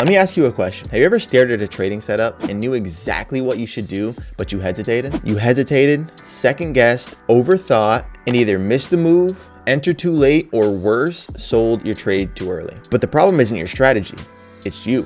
Let me ask you a question. Have you ever stared at a trading setup and knew exactly what you should do, but you hesitated? You hesitated, second guessed, overthought, and either missed the move, entered too late, or worse, sold your trade too early. But the problem isn't your strategy, it's you.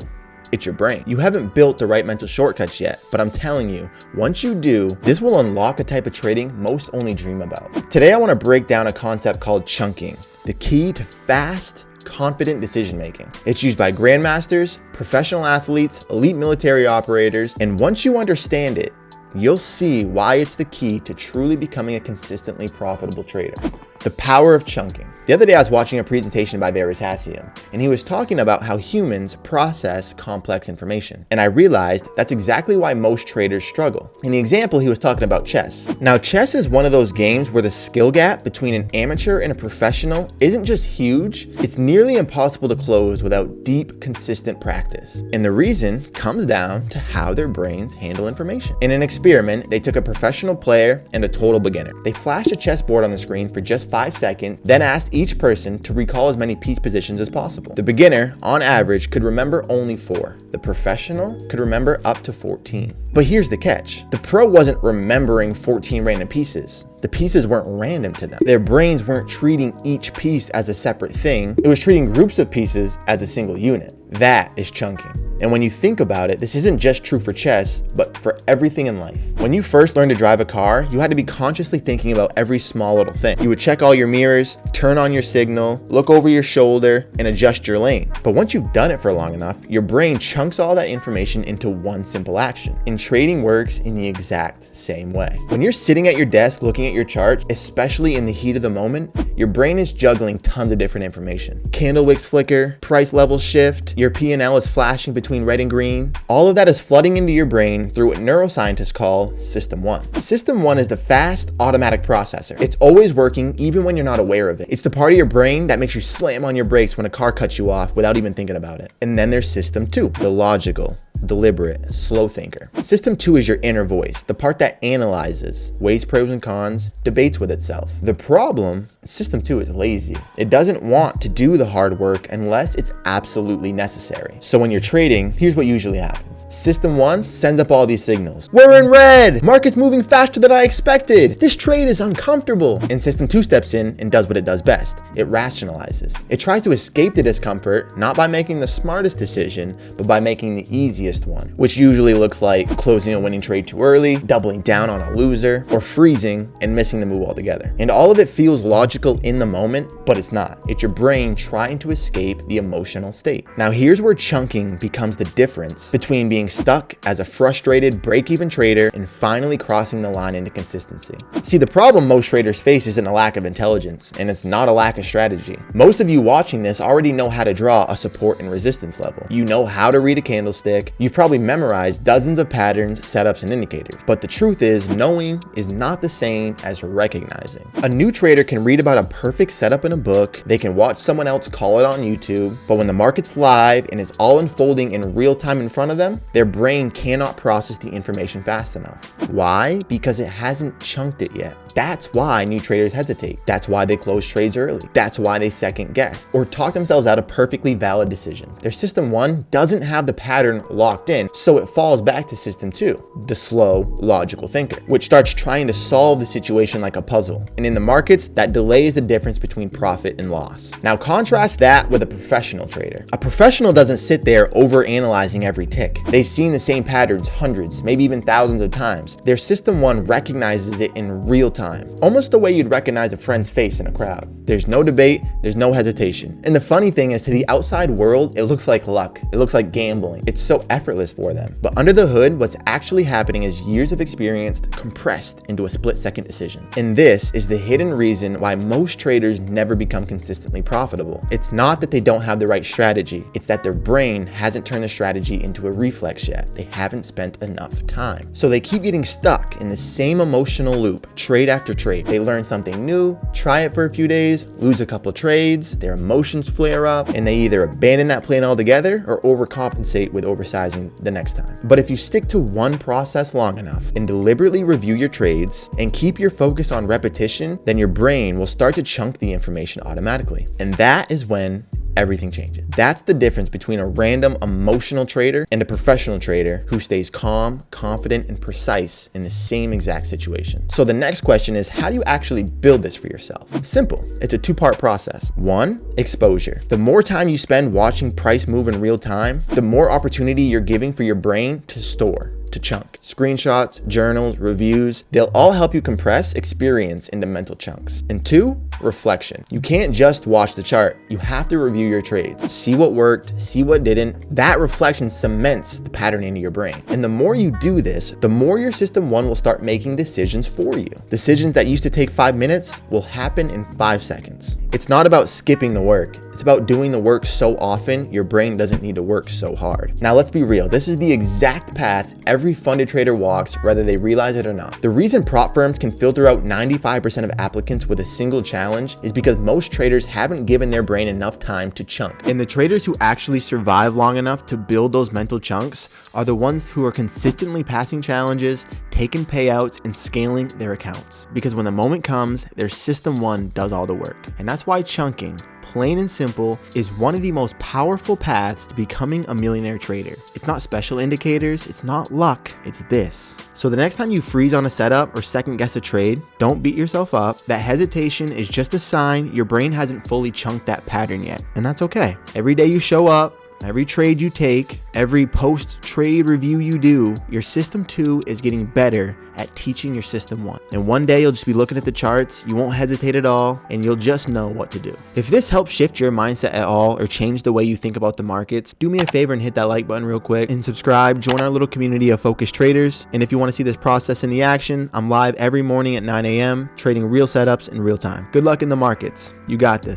It's your brain. You haven't built the right mental shortcuts yet, but I'm telling you, once you do, this will unlock a type of trading most only dream about. Today, I want to break down a concept called chunking, the key to fast, confident decision making. It's used by grandmasters, professional athletes, elite military operators, and once you understand it, you'll see why it's the key to truly becoming a consistently profitable trader. The power of chunking. The other day I was watching a presentation by Veritasium, and he was talking about how humans process complex information. And I realized that's exactly why most traders struggle. In the example, he was talking about chess. Now, chess is one of those games where the skill gap between an amateur and a professional isn't just huge, it's nearly impossible to close without deep, consistent practice. And the reason comes down to how their brains handle information. In an experiment, they took a professional player and a total beginner. They flashed a chessboard on the screen for just 5 seconds, then asked each person to recall as many piece positions as possible. The beginner, on average, could remember only 4. The professional could remember up to 14. But here's the catch. The pro wasn't remembering 14 random pieces. The pieces weren't random to them. Their brains weren't treating each piece as a separate thing. It was treating groups of pieces as a single unit. That is chunking. And when you think about it, this isn't just true for chess, but for everything in life. When you first learned to drive a car, you had to be consciously thinking about every small little thing. You would check all your mirrors, turn on your signal, look over your shoulder, and adjust your lane. But once you've done it for long enough, your brain chunks all that information into one simple action. And trading works in the exact same way. When you're sitting at your desk looking at your chart, especially in the heat of the moment, your brain is juggling tons of different information. Candle wicks flicker, price levels shift, your P&L is flashing between red and green. All of that is flooding into your brain through what neuroscientists call System 1. System 1 is the fast, automatic processor. It's always working even when you're not aware of it. It's the part of your brain that makes you slam on your brakes when a car cuts you off without even thinking about it. And then there's System 2, the logical, deliberate, slow thinker. System 2 is your inner voice, the part that analyzes, weighs pros and cons, debates with itself. The problem, System 2 is lazy. It doesn't want to do the hard work unless it's absolutely necessary. So when you're trading, here's what usually happens. System 1 sends up all these signals. We're in red! Market's moving faster than I expected! This trade is uncomfortable! And System 2 steps in and does what it does best. It rationalizes. It tries to escape the discomfort, not by making the smartest decision, but by making the easiest one, which usually looks like closing a winning trade too early, doubling down on a loser, or freezing and missing the move altogether. And all of it feels logical in the moment, but it's not. It's your brain trying to escape the emotional state. Now here's where chunking becomes the difference between being stuck as a frustrated break-even trader and finally crossing the line into consistency. See, the problem most traders face isn't a lack of intelligence, and it's not a lack of strategy. Most of you watching this already know how to draw a support and resistance level. You know how to read a candlestick. You've probably memorized dozens of patterns, setups, and indicators. But the truth is, knowing is not the same as recognizing. A new trader can read about a perfect setup in a book, they can watch someone else call it on YouTube, but when the market's live and it's all unfolding in real time in front of them, their brain cannot process the information fast enough. Why? Because it hasn't chunked it yet. That's why new traders hesitate. That's why they close trades early. That's why they second guess or talk themselves out of perfectly valid decisions. Their System 1 doesn't have the pattern locked in, so it falls back to System 2, the slow, logical thinker, which starts trying to solve the situation like a puzzle. And in the markets, that delay is the difference between profit and loss. Now contrast that with a professional trader. A professional doesn't sit there over-analyzing every tick. They've seen the same patterns hundreds, maybe even thousands of times. Their System 1 recognizes it in real time, almost the way you'd recognize a friend's face in a crowd. There's no debate, there's no hesitation. And the funny thing is, to the outside world, it looks like luck. It looks like gambling. It's so effortless for them. But under the hood, what's actually happening is years of experience compressed into a split-second decision. And this is the hidden reason why most traders never become consistently profitable. It's not that they don't have the right strategy. It's that their brain hasn't turned the strategy into a reflex yet. They haven't spent enough time. So they keep getting stuck in the same emotional loop, trade after trade. They learn something new, try it for a few days, lose a couple trades, their emotions flare up, and they either abandon that plan altogether or overcompensate with oversizing the next time. But if you stick to one process long enough and deliberately review your trades and keep your focus on repetition, then your brain will start to chunk the information automatically. And that is when everything changes. That's the difference between a random emotional trader and a professional trader who stays calm, confident, and precise in the same exact situation. So the next question is, how do you actually build this for yourself? Simple. It's a two-part process. One, exposure. The more time you spend watching price move in real time, the more opportunity you're giving for your brain to store, to chunk. Screenshots, journals, reviews, they'll all help you compress experience into mental chunks. And two, reflection. You can't just watch the chart. You have to review your trades. See what worked, see what didn't. That reflection cements the pattern into your brain. And the more you do this, the more your system one will start making decisions for you. Decisions that used to take 5 minutes will happen in 5 seconds. It's not about skipping the work. It's about doing the work so often, your brain doesn't need to work so hard. Now let's be real. This is the exact path every funded trader walks, whether they realize it or not. The reason prop firms can filter out 95% of applicants with a single challenge is because most traders haven't given their brain enough time to chunk. And the traders who actually survive long enough to build those mental chunks are the ones who are consistently passing challenges, taking payouts, and scaling their accounts. Because when the moment comes, their system one does all the work. And that's why chunking, plain and simple, is one of the most powerful paths to becoming a millionaire trader. It's not special indicators, it's not luck, it's this. So the next time you freeze on a setup or second guess a trade, don't beat yourself up. That hesitation is just a sign your brain hasn't fully chunked that pattern yet. And that's okay. Every day you show up, every trade you take, every post-trade review you do, your system 2 is getting better at teaching your system 1. And one day you'll just be looking at the charts, you won't hesitate at all, and you'll just know what to do. If this helps shift your mindset at all or change the way you think about the markets, do me a favor and hit that like button real quick and subscribe, join our little community of focused traders. And if you want to see this process in the action, I'm live every morning at 9 a.m. trading real setups in real time. Good luck in the markets. You got this.